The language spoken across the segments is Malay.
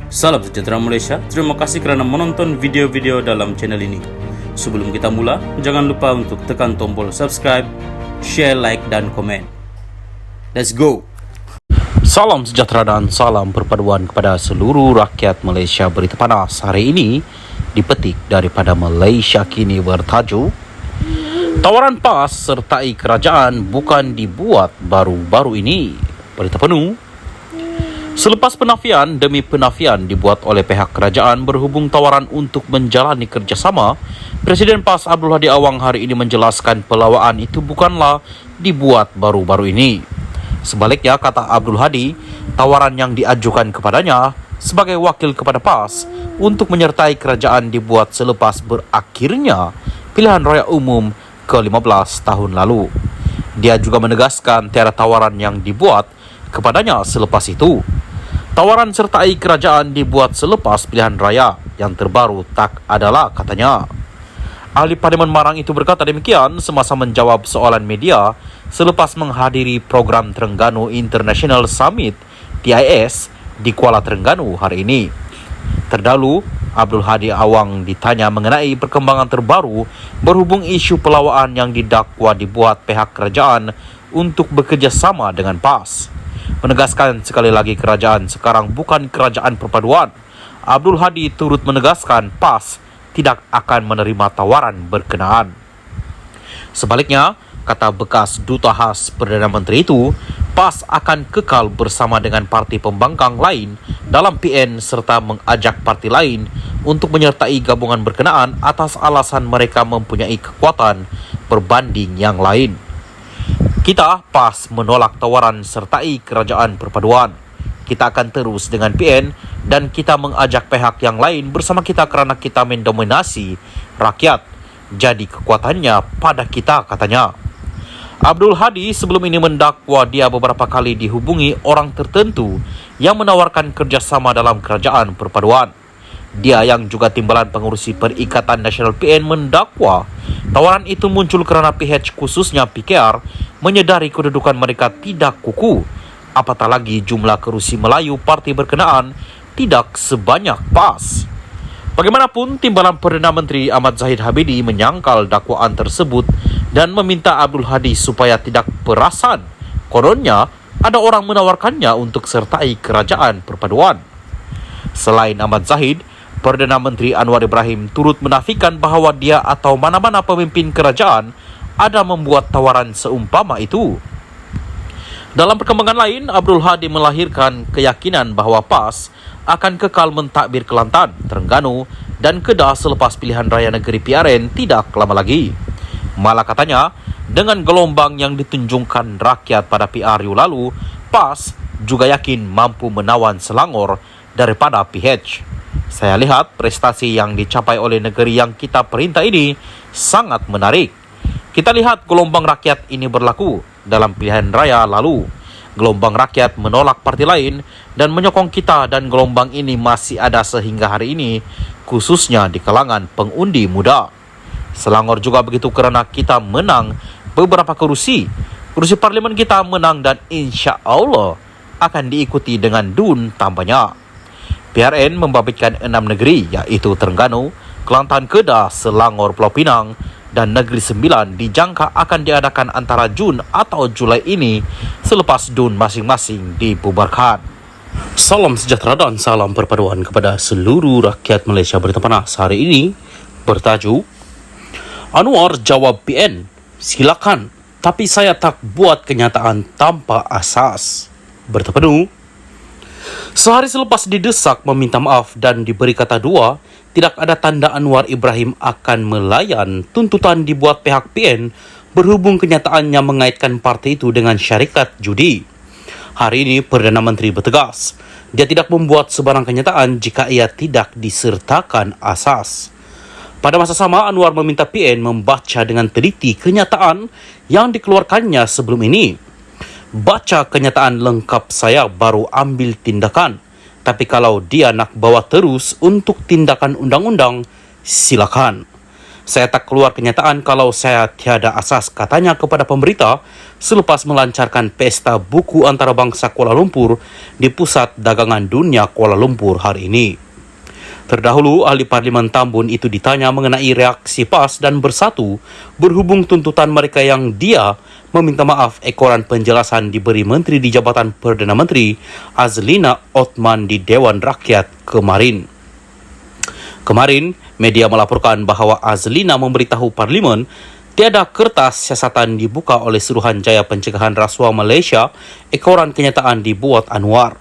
Salam sejahtera Malaysia, terima kasih kerana menonton video-video dalam channel ini. Sebelum kita mula, jangan lupa untuk tekan tombol subscribe, share, like dan komen. Let's go! Salam sejahtera dan salam perpaduan kepada seluruh rakyat Malaysia. Berita panas hari ini dipetik daripada Malaysia Kini bertajuk Tawaran PAS sertai kerajaan bukan dibuat baru-baru ini. Berita penuh. Selepas penafian demi penafian dibuat oleh pihak kerajaan berhubung tawaran untuk menjalani kerjasama, Presiden PAS Abdul Hadi Awang hari ini menjelaskan pelawaan itu bukanlah dibuat baru-baru ini. Sebaliknya, kata Abdul Hadi, tawaran yang diajukan kepadanya sebagai wakil kepada PAS untuk menyertai kerajaan dibuat selepas berakhirnya pilihan raya umum ke-15 tahun lalu. Dia juga menegaskan tiada tawaran yang dibuat kepadanya selepas itu. Tawaran sertai kerajaan dibuat selepas pilihan raya yang terbaru tak adalah, katanya. Ahli Parlimen Marang itu berkata demikian semasa menjawab soalan media selepas menghadiri program Terengganu International Summit TIS di Kuala Terengganu hari ini. Terdahulu, Abdul Hadi Awang ditanya mengenai perkembangan terbaru berhubung isu pelawaan yang didakwa dibuat pihak kerajaan untuk bekerjasama dengan PAS. Menegaskan sekali lagi kerajaan sekarang bukan kerajaan perpaduan. Abdul Hadi turut menegaskan PAS tidak akan menerima tawaran berkenaan. Sebaliknya, kata bekas Duta Khas Perdana Menteri itu, PAS akan kekal bersama dengan parti pembangkang lain dalam PN serta mengajak parti lain untuk menyertai gabungan berkenaan atas alasan mereka mempunyai kekuatan berbanding yang lain. Kita PAS menolak tawaran sertai kerajaan perpaduan. Kita akan terus dengan PN dan kita mengajak pihak yang lain bersama kita kerana kita mendominasi rakyat. Jadi kekuatannya pada kita, katanya. Abdul Hadi sebelum ini mendakwa dia beberapa kali dihubungi orang tertentu yang menawarkan kerjasama dalam kerajaan perpaduan. Dia yang juga timbalan pengurusi Perikatan Nasional PN mendakwa tawaran itu muncul kerana PH khususnya PKR menyedari kedudukan mereka tidak kukuh, apatah lagi jumlah kerusi Melayu parti berkenaan tidak sebanyak PAS. Bagaimanapun, timbalan Perdana Menteri Ahmad Zahid Habibie menyangkal dakwaan tersebut dan meminta Abdul Hadi supaya tidak perasan kononnya ada orang menawarkannya untuk sertai kerajaan perpaduan. Selain Ahmad Zahid, Perdana Menteri Anwar Ibrahim turut menafikan bahawa dia atau mana-mana pemimpin kerajaan ada membuat tawaran seumpama itu. Dalam perkembangan lain, Abdul Hadi melahirkan keyakinan bahawa PAS akan kekal mentadbir Kelantan, Terengganu dan Kedah selepas pilihan raya negeri PRN tidak lama lagi. Malah katanya, dengan gelombang yang ditunjukkan rakyat pada PRU lalu, PAS juga yakin mampu menawan Selangor daripada PH. Saya lihat prestasi yang dicapai oleh negeri yang kita perintah ini sangat menarik. Kita lihat gelombang rakyat ini berlaku dalam pilihan raya lalu. Gelombang rakyat menolak parti lain dan menyokong kita dan gelombang ini masih ada sehingga hari ini, khususnya di kalangan pengundi muda. Selangor juga begitu kerana kita menang beberapa kerusi. Kerusi parlimen kita menang dan insya Allah akan diikuti dengan DUN tambahnya. PRN membabitkan 6 negeri iaitu Terengganu, Kelantan, Kedah, Selangor, Pulau Pinang dan Negeri Sembilan dijangka akan diadakan antara Jun atau Julai ini selepas DUN masing-masing dibubarkan. Salam sejahtera dan salam perpaduan kepada seluruh rakyat Malaysia. Berita panas hari ini bertajuk Anwar jawab PN, silakan, tapi saya tak buat kenyataan tanpa asas. Berita penuh. Sehari selepas didesak meminta maaf dan diberi kata dua, tidak ada tanda Anwar Ibrahim akan melayan tuntutan dibuat pihak PN berhubung kenyataannya mengaitkan parti itu dengan syarikat judi. Hari ini Perdana Menteri bertegas, dia tidak membuat sebarang kenyataan jika ia tidak disertakan asas. Pada masa sama, Anwar meminta PN membaca dengan teliti kenyataan yang dikeluarkannya sebelum ini. Baca kenyataan lengkap saya baru ambil tindakan. Tapi kalau dia nak bawa terus untuk tindakan undang-undang, silakan. Saya tak keluar kenyataan kalau saya tiada asas, katanya kepada pemberita selepas melancarkan pesta buku antarabangsa Kuala Lumpur di Pusat Dagangan Dunia Kuala Lumpur hari ini. Terdahulu, ahli Parlimen Tambun itu ditanya mengenai reaksi PAS dan Bersatu berhubung tuntutan mereka yang dia meminta maaf ekoran penjelasan diberi Menteri di Jabatan Perdana Menteri Azlina Othman di Dewan Rakyat kemarin. Kemarin, media melaporkan bahawa Azlina memberitahu Parlimen tiada kertas siasatan dibuka oleh Suruhanjaya Pencegahan Rasuah Malaysia, ekoran kenyataan dibuat Anwar.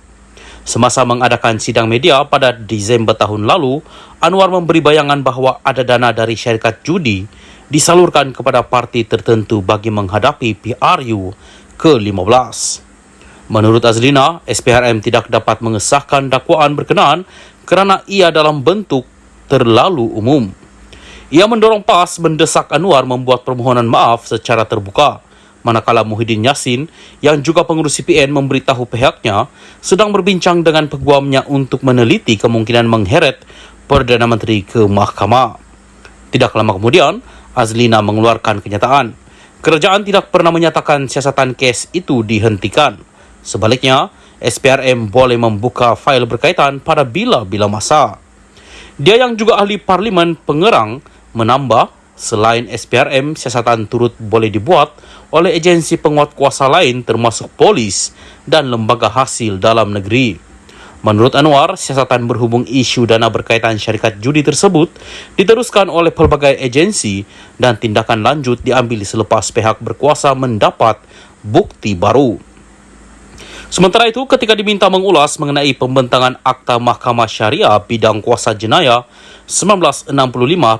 Semasa mengadakan sidang media pada Disember tahun lalu, Anwar memberi bayangan bahawa ada dana dari syarikat judi disalurkan kepada parti tertentu bagi menghadapi PRU ke-15. Menurut Azlina, SPRM tidak dapat mengesahkan dakwaan berkenaan kerana ia dalam bentuk terlalu umum. Ia mendorong PAS mendesak Anwar membuat permohonan maaf secara terbuka, manakala Muhyiddin Yassin yang juga pengurus CPN memberitahu pihaknya sedang berbincang dengan peguamnya untuk meneliti kemungkinan mengheret Perdana Menteri ke mahkamah. Tidak lama kemudian, Azlina mengeluarkan kenyataan. Kerajaan tidak pernah menyatakan siasatan kes itu dihentikan. Sebaliknya, SPRM boleh membuka fail berkaitan pada bila-bila masa. Dia yang juga ahli Parlimen Pengerang menambah, selain SPRM, siasatan turut boleh dibuat oleh agensi penguat kuasa lain termasuk polis dan lembaga hasil dalam negeri. Menurut Anwar, siasatan berhubung isu dana berkaitan syarikat judi tersebut diteruskan oleh pelbagai agensi dan tindakan lanjut diambil selepas pihak berkuasa mendapat bukti baru. Sementara itu, ketika diminta mengulas mengenai pembentangan Akta Mahkamah Syariah Bidang Kuasa Jenayah 1965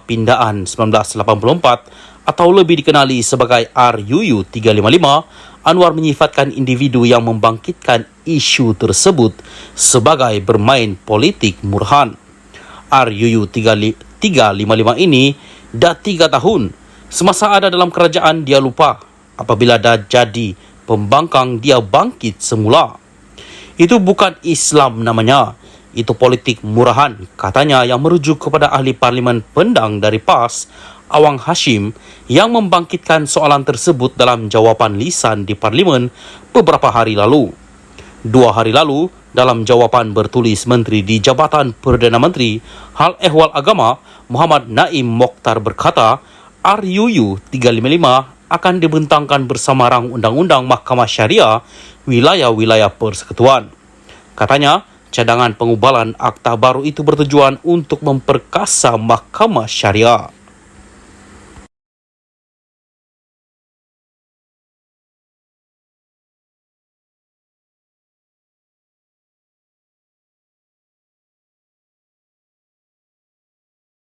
Pindaan 1984 atau lebih dikenali sebagai RUU 355, Anwar menyifatkan individu yang membangkitkan isu tersebut sebagai bermain politik murahan. RUU 355 ini dah 3 tahun. Semasa ada dalam kerajaan dia lupa. Apabila dah jadi pembangkang dia bangkit semula. Itu bukan Islam namanya. Itu politik murahan, katanya yang merujuk kepada ahli Parlimen Pendang dari PAS, Awang Hashim, yang membangkitkan soalan tersebut dalam jawapan lisan di Parlimen beberapa hari lalu. 2 hari lalu, dalam jawapan bertulis Menteri di Jabatan Perdana Menteri Hal Ehwal Agama, Muhammad Naim Mokhtar berkata, RUU 355 akan dibentangkan bersama rang Undang-Undang Mahkamah Syariah wilayah-wilayah persekutuan. Katanya, cadangan pengubalan akta baru itu bertujuan untuk memperkasa Mahkamah Syariah.